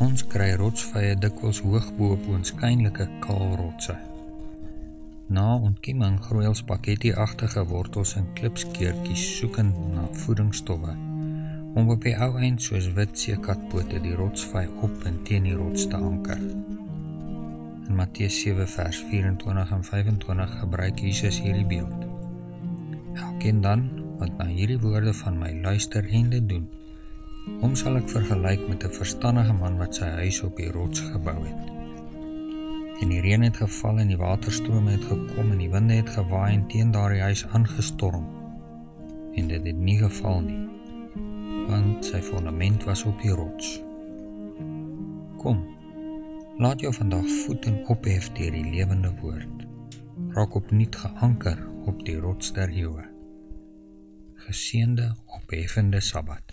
Ons kry rotsvye dikwels hoog bo op oënskynlike kaalrotse. Na ontkieming groei al spaghetti-agtige wortels en klipskeertjies soekend na voedingsstowwe, om op die ou eind soos wit seekatpote die rotsvy op en teen die rots te anker. In Matteus 7 vers 24 en 25 gebruik Jesus hierdie beeld. Elkeen dan, wat na hierdie woorde van my luister en dit doen, hom sal ek vergelyk met 'n verstandige man wat sy huis op die rots gebou het. En die reën het geval en die waterstrome het gekom en die winde het gewaai en teen daardie huis aangestorm. En dit het nie geval nie, want sy fondament was op die rots. Kom, laat jou vandag voet en ophef deur die lewende woord. Raak opnuut geanker op die rots der eeue. Geseënde, opheffende Sabbat.